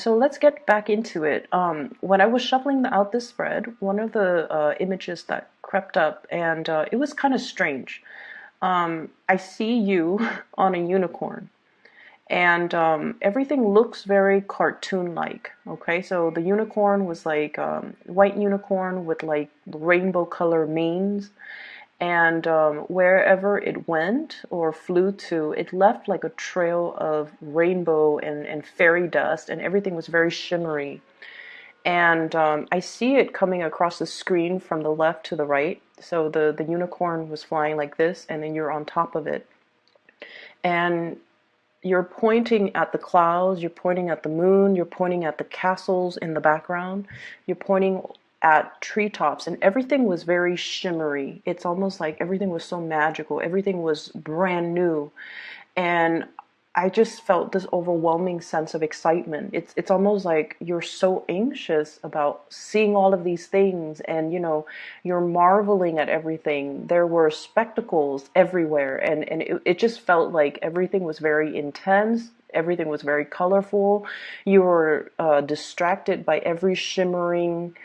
So let's get back into it. When I was shuffling out this spread, one of the images that crept up, and it was kind of strange. I see you on a unicorn, and everything looks very cartoon-like. Okay, so the unicorn was like white unicorn with like rainbow color manes, and wherever it went or flew to, it left like a trail of rainbow and fairy dust, and everything was very shimmery. And I see it coming across the screen from the left to the right. So the unicorn was flying like this, and then you're on top of it. And you're pointing at the clouds, you're pointing at the moon, you're pointing at the castles in the background, you're pointing at treetops, and everything was very shimmery. It's almost like everything was so magical, everything was brand new. And I just felt this overwhelming sense of excitement. It's almost like you're so anxious about seeing all of these things, and you're marveling at everything. There were spectacles everywhere, and it just felt like everything was very intense. Everything was very colorful. You were distracted by every shimmering,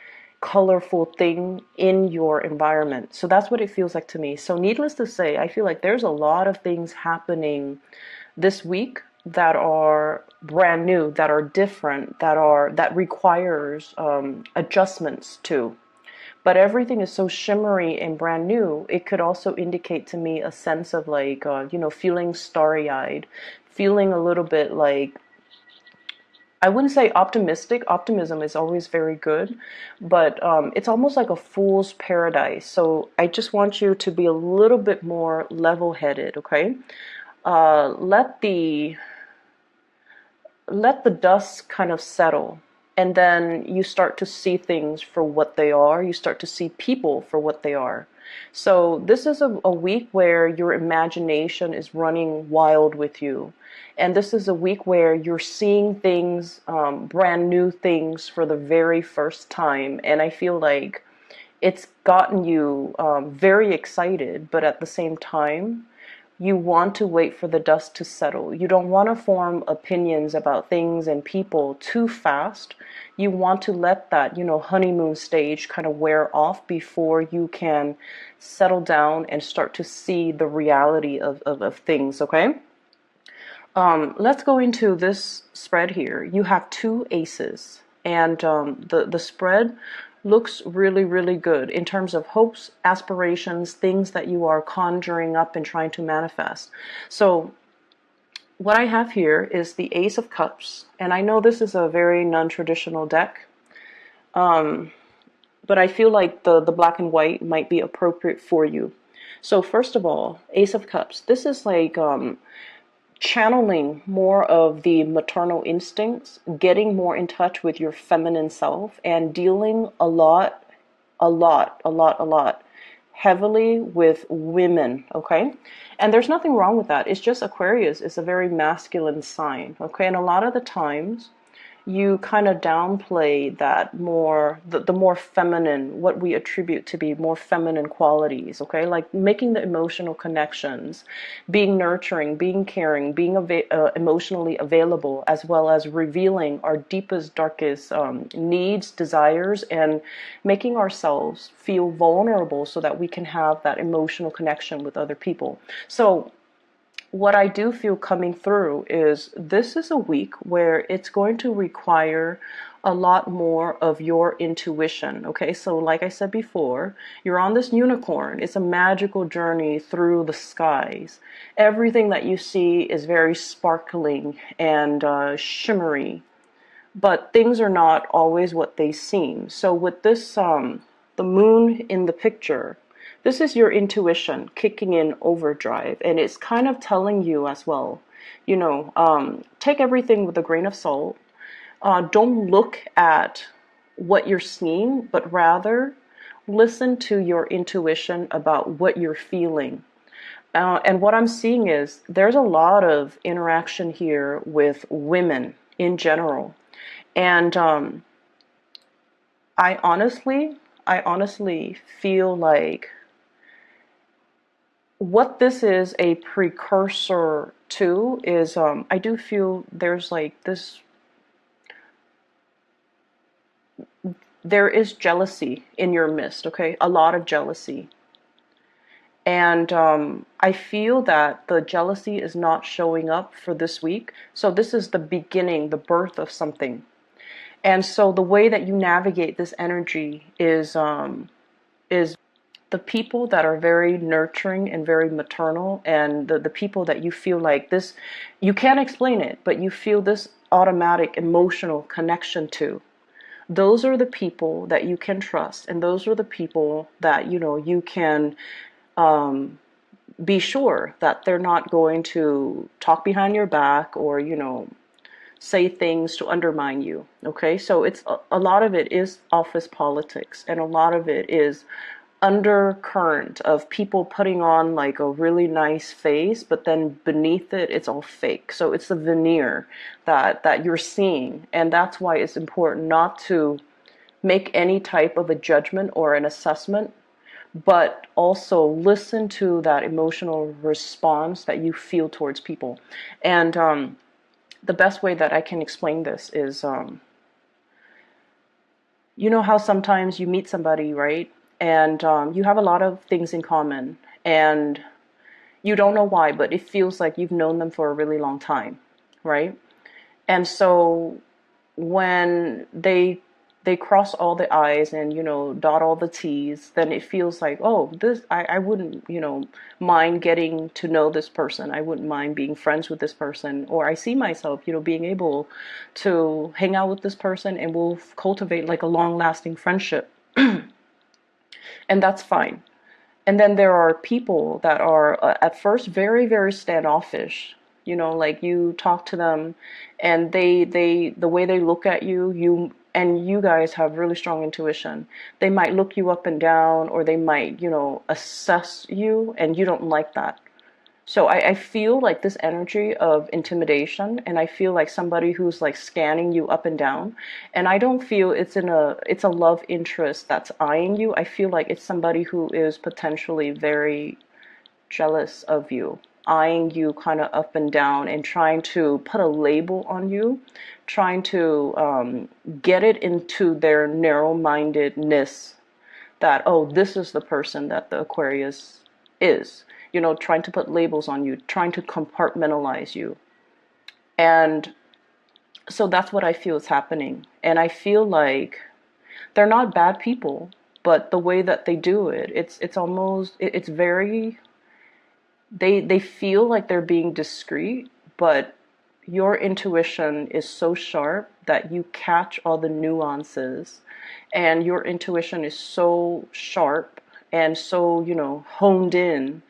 colorful thing in your environment. So that's what it feels like to me. So needless to say, I feel like there's a lot of things happening this week that are brand new, that are different, that requires adjustments to. But everything is so shimmery and brand new. It could also indicate to me a sense of like feeling starry-eyed, feeling a little bit like, I wouldn't say optimistic. Optimism is always very good, but it's almost like a fool's paradise. So I just want you to be a little bit more level-headed, okay? Let the dust kind of settle, and then you start to see things for what they are. You start to see people for what they are. So this is a week where your imagination is running wild with you. And this is a week where you're seeing things, brand new things for the very first time. And I feel like it's gotten you very excited, but at the same time, you want to wait for the dust to settle. You don't want to form opinions about things and people too fast. You want to let that, honeymoon stage kind of wear off before you can settle down and start to see the reality of things, okay? Let's go into this spread here. You have two aces, and the spread looks really, really good in terms of hopes, aspirations, things that you are conjuring up and trying to manifest. So what I have here is the Ace of Cups, and I know this is a very non-traditional deck, but I feel like the black and white might be appropriate for you. So first of all, Ace of Cups. This is like channeling more of the maternal instincts, getting more in touch with your feminine self, and dealing a lot heavily with women, okay? And there's nothing wrong with that. It's just Aquarius is a very masculine sign, okay? And a lot of the times you kind of downplay that more, the more feminine, what we attribute to be more feminine qualities, okay? Like making the emotional connections, being nurturing, being caring, being emotionally available, as well as revealing our deepest, darkest needs, desires, and making ourselves feel vulnerable so that we can have that emotional connection with other people. So what I do feel coming through is this is a week where it's going to require a lot more of your intuition. Okay, so like I said before, you're on this unicorn. It's a magical journey through the skies. Everything that you see is very sparkling and shimmery, but things are not always what they seem. So with this, the moon in the picture, this is your intuition kicking in overdrive, and it's kind of telling you as well, take everything with a grain of salt. Don't look at what you're seeing, but rather listen to your intuition about what you're feeling. And what I'm seeing is there's a lot of interaction here with women in general. And I honestly feel like what this is a precursor to is I do feel there's like this there is jealousy in your midst, okay? A lot of jealousy. And I feel that the jealousy is not showing up for this week. So this is the beginning, the birth of something. And so the way that you navigate this energy is the people that are very nurturing and very maternal, and the people that you feel like this, you can't explain it, but you feel this automatic emotional connection to. Those are the people that you can trust, and those are the people that, you know, you can be sure that they're not going to talk behind your back or, you know, say things to undermine you. Okay, so it's a lot of it is office politics, and a lot of it is undercurrent of people putting on like a really nice face, but then beneath it, it's all fake. So it's the veneer that you're seeing, and that's why it's important not to make any type of a judgment or an assessment, but also listen to that emotional response that you feel towards people. And the best way that I can explain this is, you know how sometimes you meet somebody, right? And you have a lot of things in common, and you don't know why, but it feels like you've known them for a really long time, right? And so when they cross all the I's and, you know, dot all the T's, then it feels like, oh, this, I wouldn't, you know, mind getting to know this person. I wouldn't mind being friends with this person. Or I see myself, you know, being able to hang out with this person, and we'll cultivate like a long lasting friendship. And that's fine. And then there are people that are at first very, very standoffish. You know, like you talk to them, and the way they look at you, you guys have really strong intuition. They might look you up and down, or they might, you know, assess you, and you don't like that. So I feel like this energy of intimidation, and I feel like somebody who's like scanning you up and down. And I don't feel it's a love interest that's eyeing you. I feel like it's somebody who is potentially very jealous of you, eyeing you kind of up and down, and trying to put a label on you, trying to get it into their narrow-mindedness that, oh, this is the person that the Aquarius is. You know, trying to put labels on you, trying to compartmentalize you. And so that's what I feel is happening. And I feel like they're not bad people, but the way that they do it, it's almost, it's very, they feel like they're being discreet, but your intuition is so sharp that you catch all the nuances, and your intuition is so sharp and so, you know, honed in,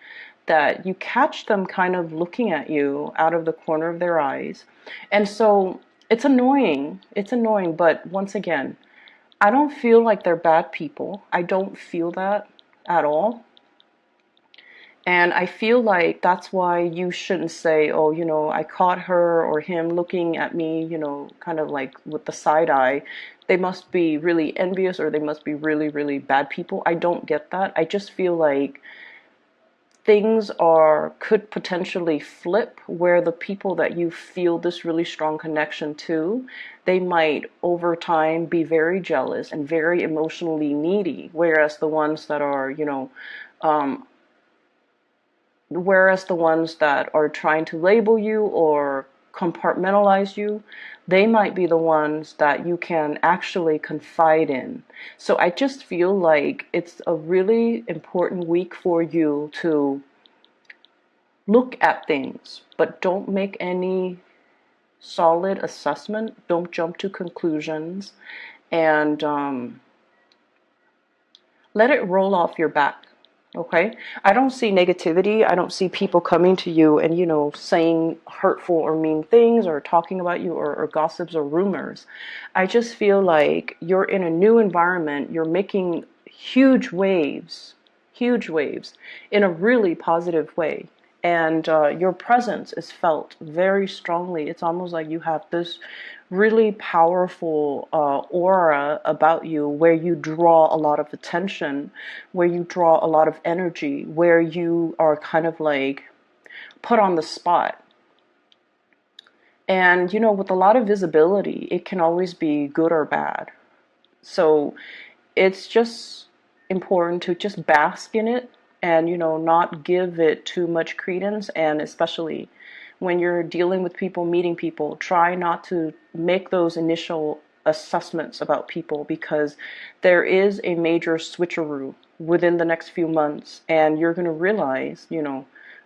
that you catch them kind of looking at you out of the corner of their eyes. And so it's annoying. It's annoying. But once again, I don't feel like they're bad people. I don't feel that at all. And I feel like that's why you shouldn't say, oh, you know, I caught her or him looking at me, you know, kind of like with the side eye. They must be really envious, or they must be really, really bad people. I don't get that. I just feel like things could potentially flip, where the people that you feel this really strong connection to, they might over time be very jealous and very emotionally needy, whereas the ones that are, you know, whereas the ones that are trying to label you or compartmentalize you, they might be the ones that you can actually confide in. So I just feel like it's a really important week for you to look at things, but don't make any solid assessment. Don't jump to conclusions, and let it roll off your back. Okay, I don't see negativity. I don't see people coming to you and, you know, saying hurtful or mean things, or talking about you, or gossips or rumors. I just feel like you're in a new environment. You're making huge waves in a really positive way. And your presence is felt very strongly. It's almost like you have this really powerful aura about you, where you draw a lot of attention, where you draw a lot of energy, where you are kind of like put on the spot. And, you know, with a lot of visibility, it can always be good or bad. So it's just important to just bask in it and, not give it too much credence. And especially when you're dealing with people, meeting people, try not to make those initial assessments about people, because there is a major switcheroo within the next few months, and you're going to realize,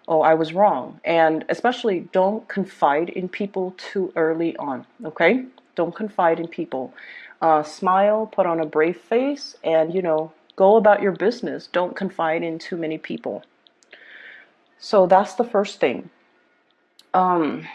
oh, I was wrong. And especially don't confide in people too early on, okay? Don't confide in people. Smile, put on a brave face, and, go about your business. Don't confide in too many people. So that's the first thing. Um,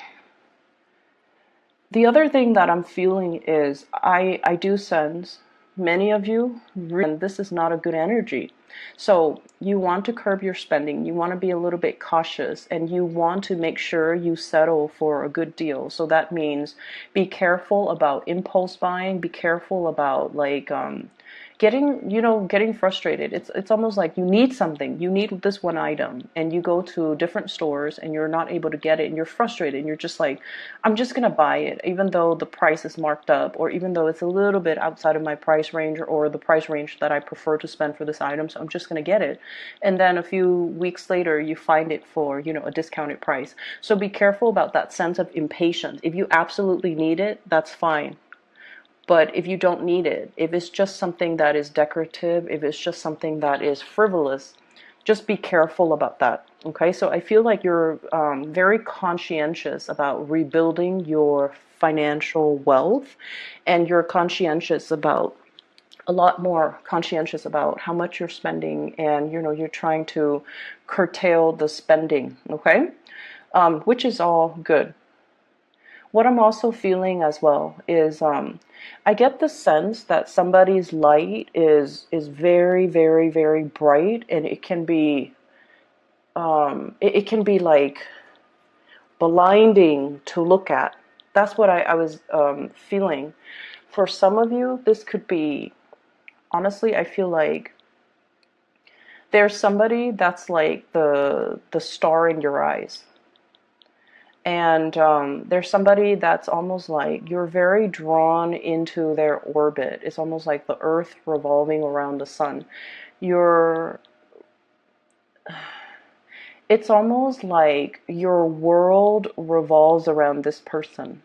the other thing that I'm feeling is I do sense many of you, and this is not a good energy. So you want to curb your spending, you want to be a little bit cautious, and you want to make sure you settle for a good deal. So that means be careful about impulse buying, be careful about like getting frustrated. It's almost like you need something. You need this one item and you go to different stores and you're not able to get it and you're frustrated and you're just like, I'm just gonna buy it even though the price is marked up, or even though it's a little bit outside of my price range or the price range that I prefer to spend for this item, so I'm just gonna get it. And then a few weeks later you find it for, a discounted price. So be careful about that sense of impatience. If you absolutely need it, that's fine. But if you don't need it, if it's just something that is decorative, if it's just something that is frivolous, just be careful about that. Okay, so I feel like you're very conscientious about rebuilding your financial wealth, and you're conscientious about a lot more conscientious about how much you're spending, and you're trying to curtail the spending. Okay, which is all good. What I'm also feeling as well is I get the sense that somebody's light is very, very, very bright, and it can be it can be like blinding to look at. That's what I was feeling. For some of you, this could be, honestly, I feel like there's somebody that's like the star in your eyes. And there's somebody that's almost like you're very drawn into their orbit. It's almost like the earth revolving around the sun. You're, it's almost like your world revolves around this person.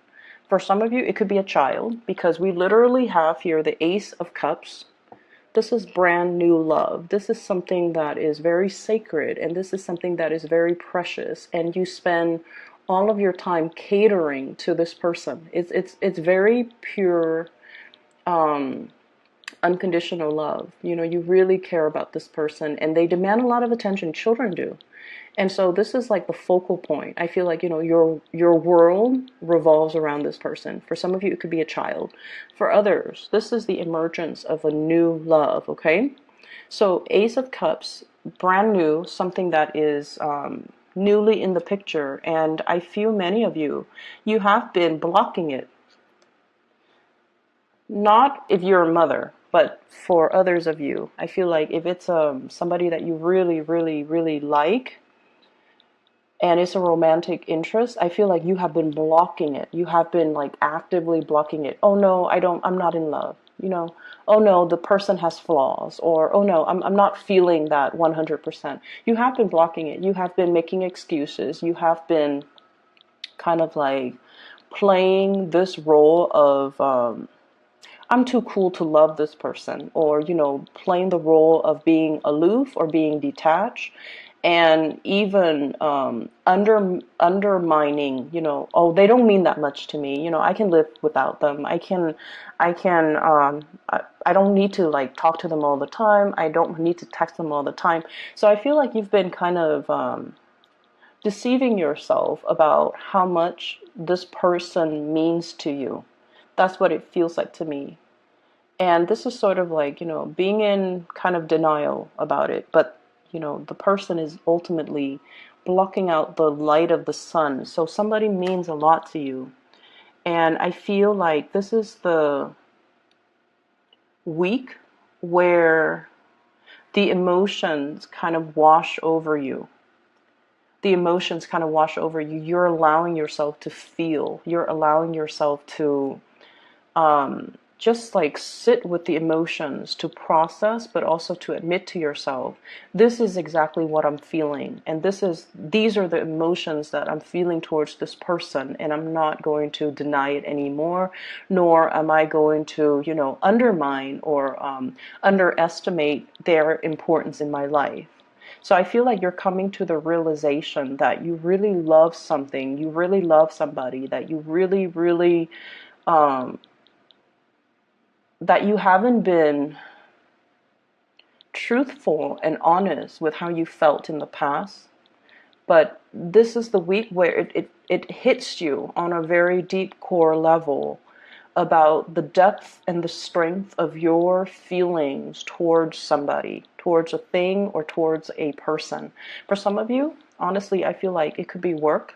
For some of you, it could be a child, because we literally have here the Ace of Cups. This is brand new love. This is something that is very sacred, and this is something that is very precious, and you spend all of your time catering to this person. It's very pure, unconditional love. You really care about this person, and they demand a lot of attention. Children do. And so this is like the focal point. I feel like, your world revolves around this person. For some of you, it could be a child. For others, this is the emergence of a new love, okay? So Ace of Cups, brand new, something that is newly in the picture. And I feel many of you, you have been blocking it. Not if you're a mother, but for others of you, I feel like if it's somebody that you really, really, really like, and it's a romantic interest, I feel like you have been blocking it. You have been like actively blocking it. Oh no, I'm not in love. Oh no, the person has flaws. Or, oh no, I'm not feeling that 100%. You have been blocking it. You have been making excuses. You have been kind of like playing this role of, I'm too cool to love this person, or, playing the role of being aloof or being detached, and even undermining, oh, they don't mean that much to me, I can live without them. I don't need to like talk to them all the time. I don't need to text them all the time. So I feel like you've been kind of deceiving yourself about how much this person means to you. That's what it feels like to me. And this is sort of like, being in kind of denial about it. But, the person is ultimately blocking out the light of the sun. So somebody means a lot to you. And I feel like this is the week where the emotions kind of wash over you. The emotions kind of wash over you. You're allowing yourself to feel. You're allowing yourself to just like sit with the emotions to process, but also to admit to yourself, this is exactly what I'm feeling. And these are the emotions that I'm feeling towards this person. And I'm not going to deny it anymore, nor am I going to, undermine or underestimate their importance in my life. So I feel like you're coming to the realization that you really love something, you really love somebody, that you really, really, that you haven't been truthful and honest with how you felt in the past. But this is the week where it hits you on a very deep core level about the depth and the strength of your feelings towards somebody, towards a thing, or towards a person. For some of you, honestly, I feel like it could be work.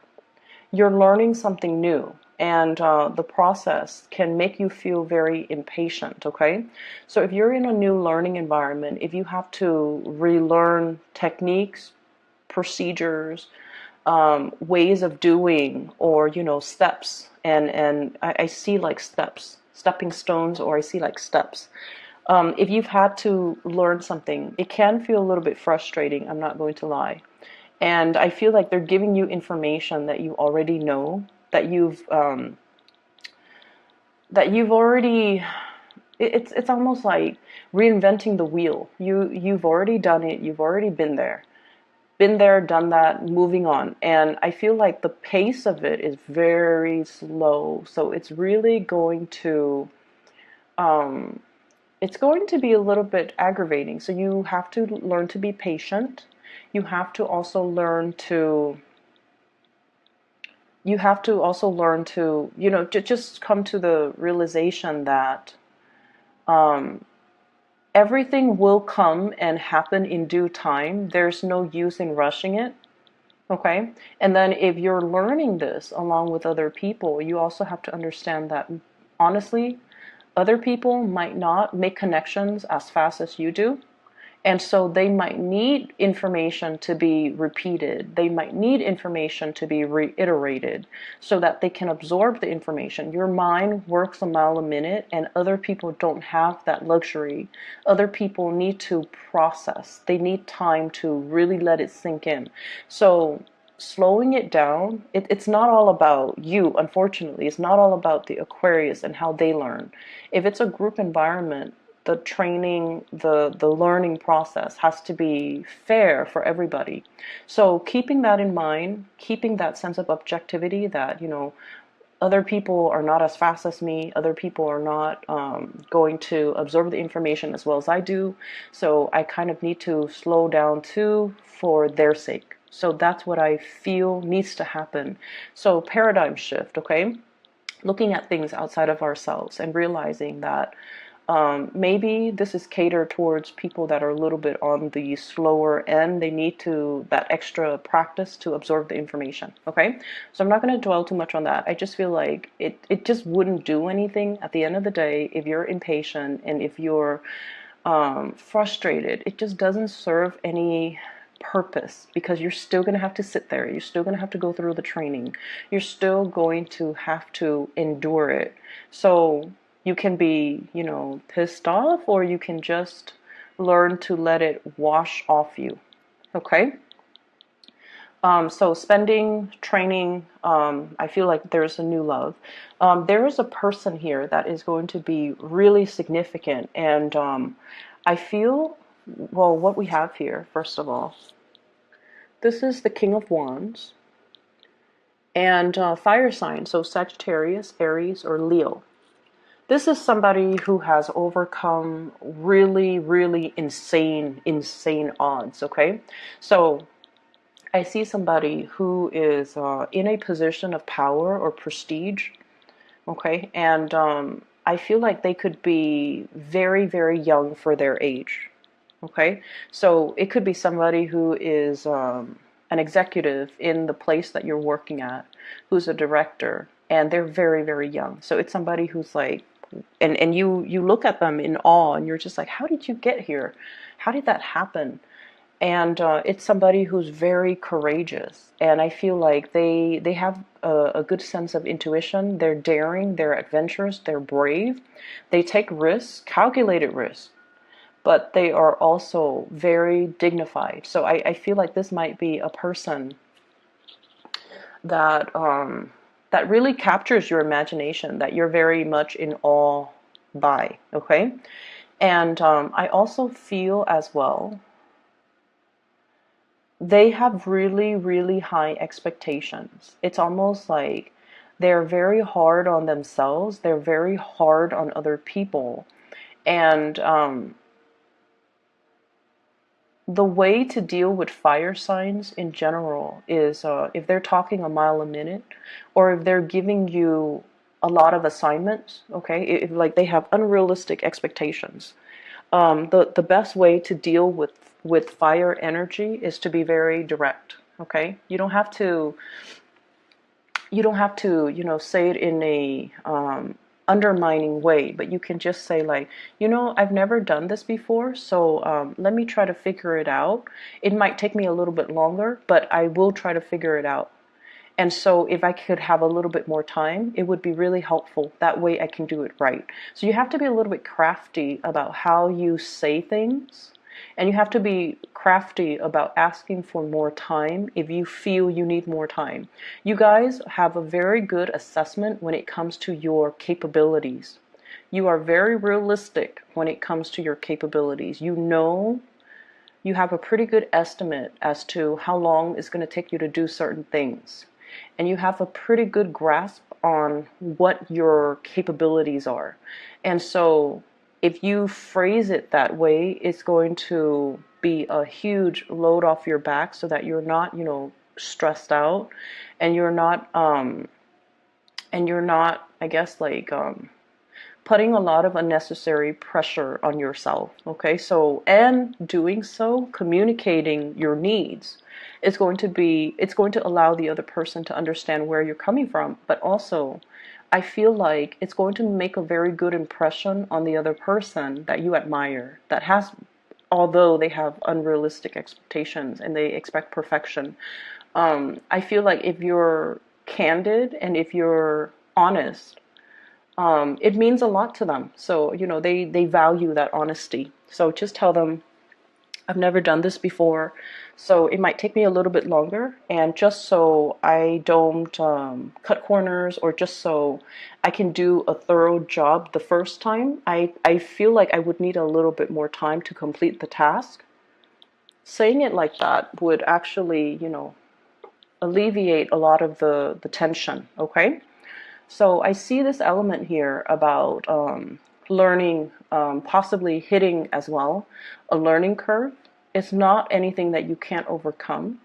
You're learning something new, and the process can make you feel very impatient, okay? So if you're in a new learning environment, if you have to relearn techniques, procedures, ways of doing, or steps, and I see like steps, stepping stones, or I see like steps. If you've had to learn something, it can feel a little bit frustrating, I'm not going to lie. And I feel like they're giving you information that you already know, that you've already. It's almost like reinventing the wheel. You've already done it. You've already been there, done that, moving on. And I feel like the pace of it is very slow. So it's really going to, it's going to be a little bit aggravating. So you have to learn to be patient. You have to also learn to, just come to the realization that everything will come and happen in due time. There's no use in rushing it. Okay. And then if you're learning this along with other people, you also have to understand that honestly, other people might not make connections as fast as you do. And so they might need information to be repeated. They might need information to be reiterated so that they can absorb the information. Your mind works a mile a minute, and other people don't have that luxury. Other people need to process. They need time to really let it sink in. So slowing it down, it's not all about you, unfortunately. It's not all about the Aquarius and how they learn. If it's a group environment, the training, the learning process has to be fair for everybody. So keeping that in mind, keeping that sense of objectivity that, other people are not as fast as me, other people are not going to absorb the information as well as I do. So I kind of need to slow down too for their sake. So that's what I feel needs to happen. So paradigm shift, okay? Looking at things outside of ourselves and realizing that maybe this is catered towards people that are a little bit on the slower end. They need that extra practice to absorb the information. Okay, so I'm not going to dwell too much on that. I just feel like it just wouldn't do anything at the end of the day if you're impatient and if you're frustrated. It just doesn't serve any purpose, because you're still going to have to sit there. You're still going to have to go through the training. You're still going to have to endure it. So you can be, pissed off, or you can just learn to let it wash off you. Okay? So spending, training, I feel like there's a new love. There is a person here that is going to be really significant. And I feel, well, what we have here, first of all, this is the King of Wands. And fire sign, so Sagittarius, Aries, or Leo. This is somebody who has overcome really, really insane odds, okay? So I see somebody who is in a position of power or prestige, okay? And I feel like they could be very, very young for their age, okay? So it could be somebody who is an executive in the place that you're working at, who's a director, and they're very, very young. So it's somebody who's like, and you look at them in awe, and you're just like, how did you get here? How did that happen? And it's somebody who's very courageous, and I feel like they have a good sense of intuition. They're daring, they're adventurous, they're brave, they take risks, calculated risks, but they are also very dignified. So I feel like this might be a person that that really captures your imagination, that you're very much in awe by. Okay, and I also feel as well they have really, really high expectations. It's almost like they're very hard on themselves, they're very hard on other people. And the way to deal with fire signs in general is if they're talking a mile a minute, or if they're giving you a lot of assignments, okay, if like they have unrealistic expectations, the best way to deal with fire energy is to be very direct. Okay, you don't have to say it in a undermining way, but you can just say like, I've never done this before, so let me try to figure it out. It might take me a little bit longer, but I will try to figure it out. And so if I could have a little bit more time, it would be really helpful. That way I can do it right. So you have to be a little bit crafty about how you say things. And you have to be crafty about asking for more time if you feel you need more time. You guys have a very good assessment when it comes to your capabilities. You are very realistic when it comes to your capabilities. You have a pretty good estimate as to how long it's going to take you to do certain things. And you have a pretty good grasp on what your capabilities are. And so if you phrase it that way, it's going to be a huge load off your back so that you're not, stressed out, and you're not, I guess, like putting a lot of unnecessary pressure on yourself. Okay, so, and doing so, communicating your needs, it's going to allow the other person to understand where you're coming from, but also I feel like it's going to make a very good impression on the other person that you admire, that has, although they have unrealistic expectations and they expect perfection. I feel like if you're candid and if you're honest, it means a lot to them. So, they value that honesty. So just tell them, I've never done this before, so it might take me a little bit longer. And just so I don't cut corners, or just so I can do a thorough job the first time, I feel like I would need a little bit more time to complete the task. Saying it like that would actually, alleviate a lot of the tension, okay? So I see this element here about learning, possibly hitting as well, a learning curve. It's not anything that you can't overcome,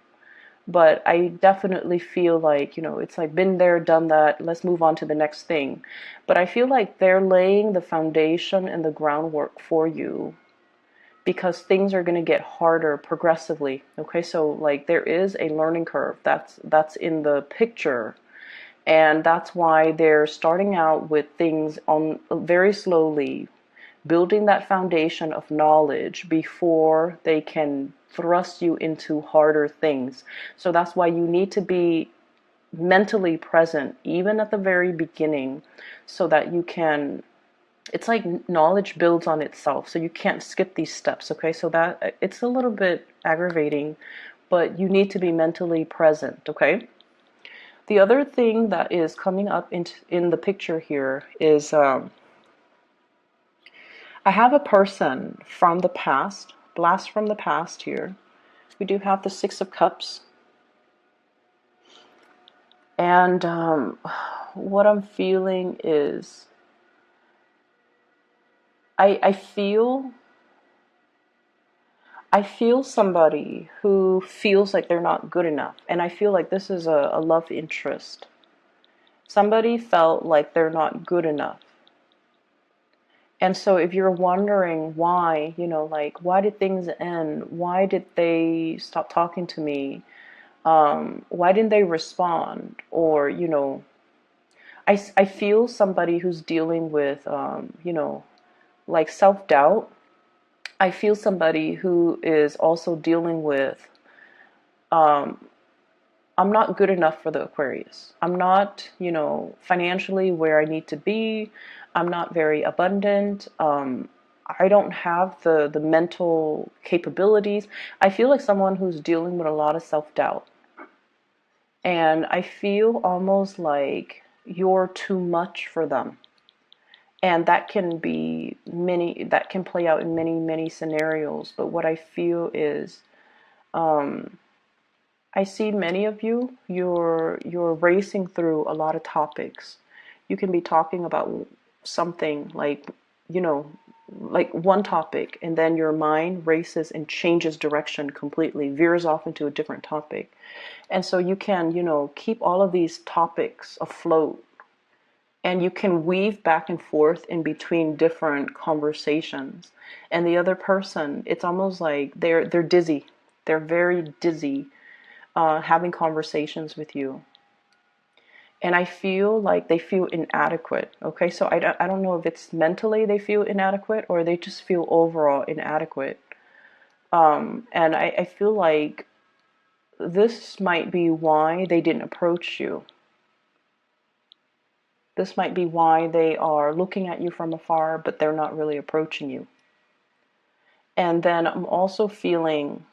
but I definitely feel like, it's like been there, done that, let's move on to the next thing. But I feel like they're laying the foundation and the groundwork for you, because things are going to get harder progressively. Okay, so like there is a learning curve that's in the picture. And that's why they're starting out with things on very slowly, building that foundation of knowledge before they can thrust you into harder things. So that's why you need to be mentally present, even at the very beginning, so that you can, it's like knowledge builds on itself. So you can't skip these steps, okay? So that it's a little bit aggravating, but you need to be mentally present, okay? The other thing that is coming up in the picture here is I have a person from the past, blast from the past here. We do have the Six of Cups. And what I'm feeling is I feel somebody who feels like they're not good enough. And I feel like this is a love interest. Somebody felt like they're not good enough. And so if you're wondering why, like, why did things end? Why did they stop talking to me? Why didn't they respond? Or, I feel somebody who's dealing with, like self-doubt. I feel somebody who is also dealing with, um, I'm not good enough for the Aquarius. I'm not, financially where I need to be. I'm not very abundant. I don't have the mental capabilities. I feel like someone who's dealing with a lot of self-doubt. And I feel almost like you're too much for them. And that can that can play out in many, many scenarios. But what I feel is, um, I see many of you, you're racing through a lot of topics. You can be talking about something like, you know, like one topic, and then your mind races and changes direction completely, veers off into a different topic. And so you can, keep all of these topics afloat, and you can weave back and forth in between different conversations. And the other person, it's almost like they're dizzy. They're very dizzy, having conversations with you. And I feel like they feel inadequate. Okay, so I don't know if it's mentally they feel inadequate or they just feel overall inadequate. And I feel like this might be why they didn't approach you. This might be why they are looking at you from afar, but they're not really approaching you. And then I'm also feeling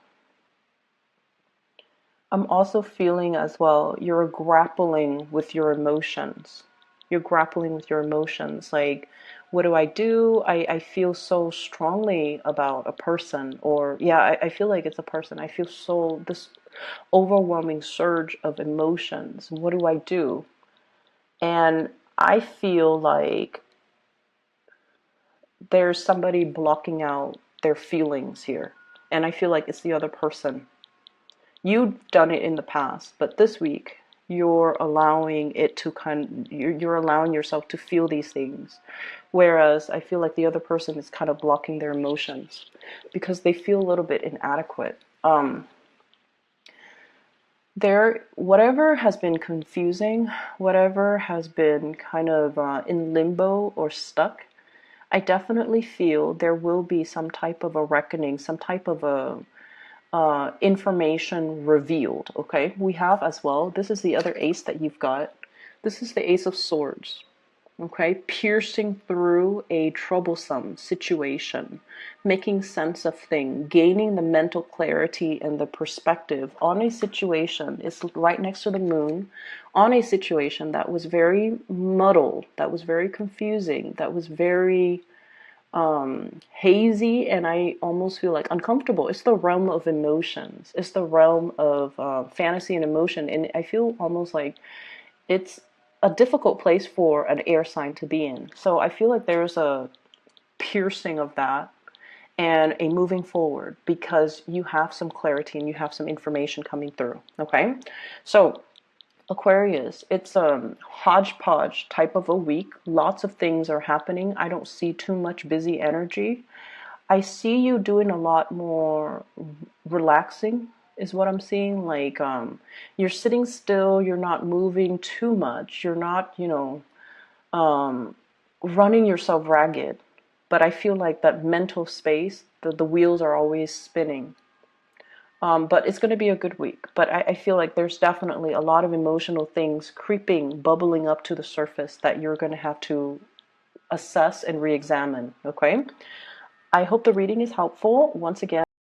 as well, you're grappling with your emotions. You're grappling with your emotions. Like, what do I do? I feel so strongly about a person, or yeah, I feel like it's a person. I feel this overwhelming surge of emotions. What do I do? And I feel like there's somebody blocking out their feelings here. And I feel like it's the other person. You've done it in the past, but this week you're allowing it to you're allowing yourself to feel these things. Whereas I feel like the other person is kind of blocking their emotions because they feel a little bit inadequate. Whatever has been confusing, whatever has been kind of in limbo or stuck, I definitely feel there will be some type of a reckoning, some type of a information revealed. Okay, we have as well, this is the other ace that you've got. This is the Ace of Swords. Okay, piercing through a troublesome situation, making sense of things, gaining the mental clarity and the perspective on a situation. It's right next to the moon, on a situation that was very muddled, that was very confusing, that was very hazy, and I almost feel like uncomfortable. It's the realm of emotions. It's the realm of fantasy and emotion, and I feel almost like it's a difficult place for an air sign to be in. So I feel like there's a piercing of that and a moving forward because you have some clarity and you have some information coming through. Okay, so Aquarius, it's a hodgepodge type of a week. Lots of things are happening. I don't see too much busy energy. I see you doing a lot more relaxing is what I'm seeing. Like, you're sitting still, you're not moving too much, you're not, running yourself ragged. But I feel like that mental space, the wheels are always spinning. But it's going to be a good week. But I feel like there's definitely a lot of emotional things creeping, bubbling up to the surface that you're going to have to assess and re-examine. Okay? I hope the reading is helpful. Once again,